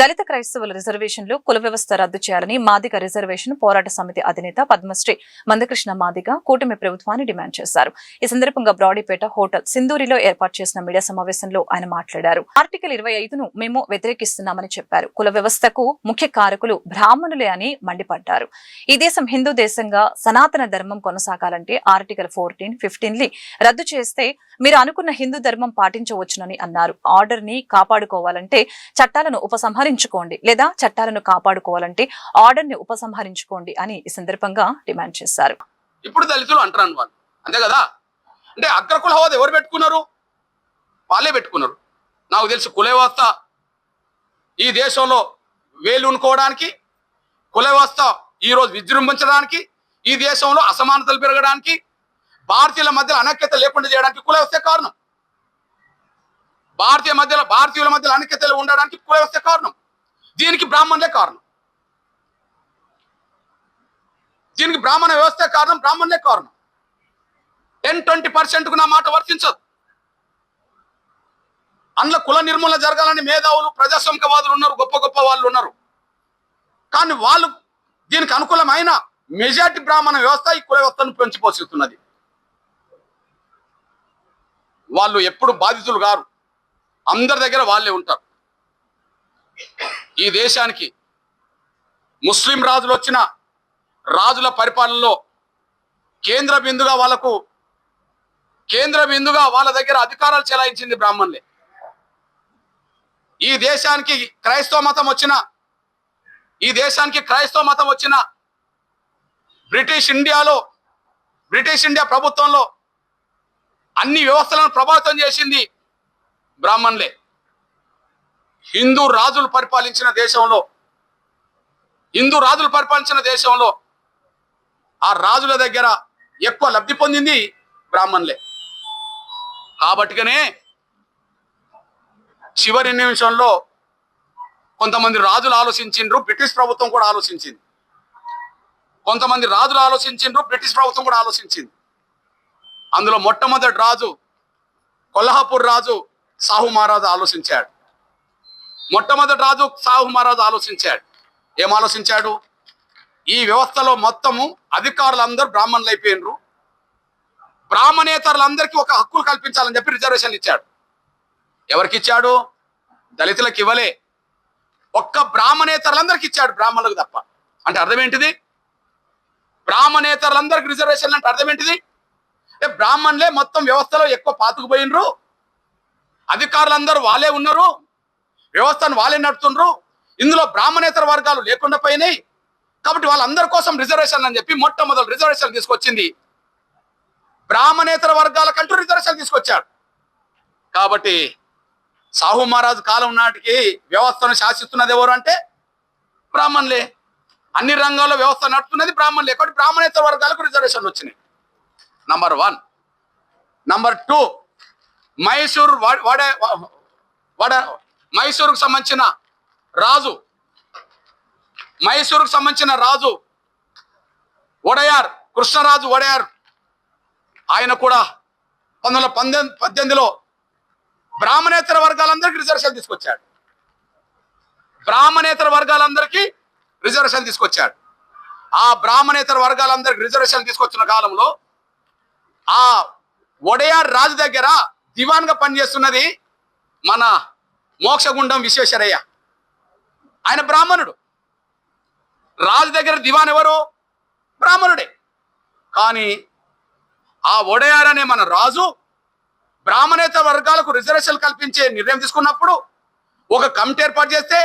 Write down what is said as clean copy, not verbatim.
దళిత క్రైస్తవుల రిజర్వేషన్లు కుల వ్యవస్థ రద్దు చేయాలని మాదిగ రిజర్వేషన్ పోరాట సమితి అధినేత పద్మశ్రీ మందకృష్ణ మాదిగ కూటమి ప్రభుత్వాన్ని డిమాండ్ చేశారు. ఈ సందర్భంగా బ్రాడీపేట హోటల్ సింధూరిలో ఏర్పాటు చేసిన మీడియా సమావేశంలో ఆయన మాట్లాడారు. ఆర్టికల్ 25ను మేము వ్యతిరేకిస్తున్నామని చెప్పారు. కుల వ్యవస్థకు ముఖ్య కారకులు బ్రాహ్మణులే అని మండిపడ్డారు. ఈ దేశం హిందూ దేశంగా సనాతన ధర్మం కొనసాగాలంటే ఆర్టికల్ 14, 15ని రద్దు చేస్తే మీరు అనుకున్న హిందూ ధర్మం పాటించవచ్చునని అన్నారు. ఆర్డర్ ని కాపాడుకోవాలంటే చట్టాలను ఉపసంహరించుకోండి, లేదా చట్టాలను కాపాడుకోవాలంటే ఆర్డర్ ని ఉపసంహరించుకోండి అని ఈ సందర్భంగా డిమాండ్ చేశారు. ఇప్పుడు దళితులు అంటారు వాళ్ళు, అంతే కదా. అంటే అగ్రకుల హోదా ఎవరు పెట్టుకున్నారు? వాళ్ళే పెట్టుకున్నారు. నాకు తెలిసి కుల వ్యవస్థ ఈ దేశంలో వేలునుకోవడానికి, కుల వ్యవస్థ ఈరోజు విజృంభించడానికి, ఈ దేశంలో అసమానతలు పెరగడానికి, భారతీయుల మధ్యలో అనైక్యత లేకుండా చేయడానికి కుల వ్యవస్థ కారణం. భారతీయుల మధ్యలో అనైక్యతలు ఉండడానికి కుల వ్యవస్థ కారణం. దీనికి బ్రాహ్మణులే కారణం. దీనికి బ్రాహ్మణ వ్యవస్థ కారణం, బ్రాహ్మణులే కారణం. 10-20% నా మాట వర్తించదు. అందులో కుల నిర్మూలన జరగాలని మేధావులు, ప్రజాస్వామికవాదులు ఉన్నారు, గొప్ప గొప్ప వాళ్ళు ఉన్నారు. కానీ వాళ్ళు దీనికి అనుకూలమైన మెజార్టీ బ్రాహ్మణ వ్యవస్థ ఈ కుల వ్యవస్థను పెంచిపోతున్నది. వాళ్ళు ఎప్పుడు బాధితులు గారు, అందరి దగ్గర వాళ్ళే ఉంటారు. ఈ దేశానికి ముస్లిం రాజులు వచ్చిన రాజుల పరిపాలనలో కేంద్ర బిందుగా వాళ్ళ దగ్గర అధికారాలు చెలాయించింది బ్రాహ్మణులే. ఈ దేశానికి క్రైస్తవ మతం వచ్చిన బ్రిటిష్ ఇండియా ప్రభుత్వంలో అన్ని వ్యవస్థలను ప్రభావితం చేసింది బ్రాహ్మణులే. హిందూ రాజులు పరిపాలించిన దేశంలో ఆ రాజుల దగ్గర ఎక్కువ లబ్ధి పొందింది బ్రాహ్మణులే. కాబట్టిగానే చివరి నిమిషంలో కొంతమంది రాజులు ఆలోచించిండ్రు, బ్రిటిష్ ప్రభుత్వం కూడా ఆలోచించింది. అందులో మొట్టమొదటి రాజు, కొల్హాపూర్ రాజు సాహు మహారాజు ఆలోచించాడు. ఏం ఆలోచించాడు? ఈ వ్యవస్థలో మొత్తము అధికారులందరూ బ్రాహ్మణులు అయిపోయినరు. బ్రాహ్మణేతరులందరికీ ఒక హక్కులు కల్పించాలని చెప్పి రిజర్వేషన్లు ఇచ్చాడు. ఎవరికి ఇచ్చాడు? దళితులకు ఇవ్వలే. ఒక్క బ్రాహ్మణేతరులందరికీ ఇచ్చాడు, బ్రాహ్మణులకు తప్ప. అంటే అర్థం ఏంటిది? బ్రాహ్మణేతరులందరికీ రిజర్వేషన్లు అంటే అర్థం ఏంటిది? బ్రాహ్మణులే మొత్తం వ్యవస్థలో ఎక్కువ పాతుకుపోయినరు, అధికారులందరూ వాళ్ళే ఉన్నారు, వ్యవస్థను వాళ్ళే నడుతుండ్రు. ఇందులో బ్రాహ్మణేతర వర్గాలు లేకుండా పోయినాయి. కాబట్టి వాళ్ళందరి కోసం రిజర్వేషన్లు అని చెప్పి మొట్టమొదటి రిజర్వేషన్ తీసుకొచ్చింది. బ్రాహ్మణేతర వర్గాలకంటూ రిజర్వేషన్ తీసుకొచ్చాడు. కాబట్టి సాహు మహారాజు కాలం నాటికి వ్యవస్థను శాసిస్తున్నది ఎవరు అంటే బ్రాహ్మణులే. అన్ని రంగాల్లో వ్యవస్థ నడుపుతున్నది బ్రాహ్మణులే. కాబట్టి బ్రాహ్మణేతర వర్గాలకు రిజర్వేషన్లు వచ్చినాయి. నంబర్ 1. నంబర్ 2, మైసూరుకు సంబంధించిన రాజు కృష్ణరాజు వడయార్, ఆయన కూడా 1918లో బ్రాహ్మణేతర వర్గాలందరికీ రిజర్వేషన్ తీసుకొచ్చాడు. ఆ బ్రాహ్మణేతర వర్గాలందరికీ రిజర్వేషన్ తీసుకొచ్చిన కాలంలో ఆ వడయార్ రాజు దగ్గర దివాన్గా పనిచేస్తున్నది మన మోక్షగుండం విశ్వేశ్వరయ్య. ఆయన బ్రాహ్మణుడు. రాజు దగ్గర దివాన్ ఎవరు? బ్రాహ్మణుడే. కానీ ఆ వడయార్ అనే మన రాజు బ్రాహ్మణేతర వర్గాలకు రిజర్వేషన్ కల్పించే నిర్ణయం తీసుకున్నప్పుడు ఒక కమిటీ ఏర్పాటు చేస్తే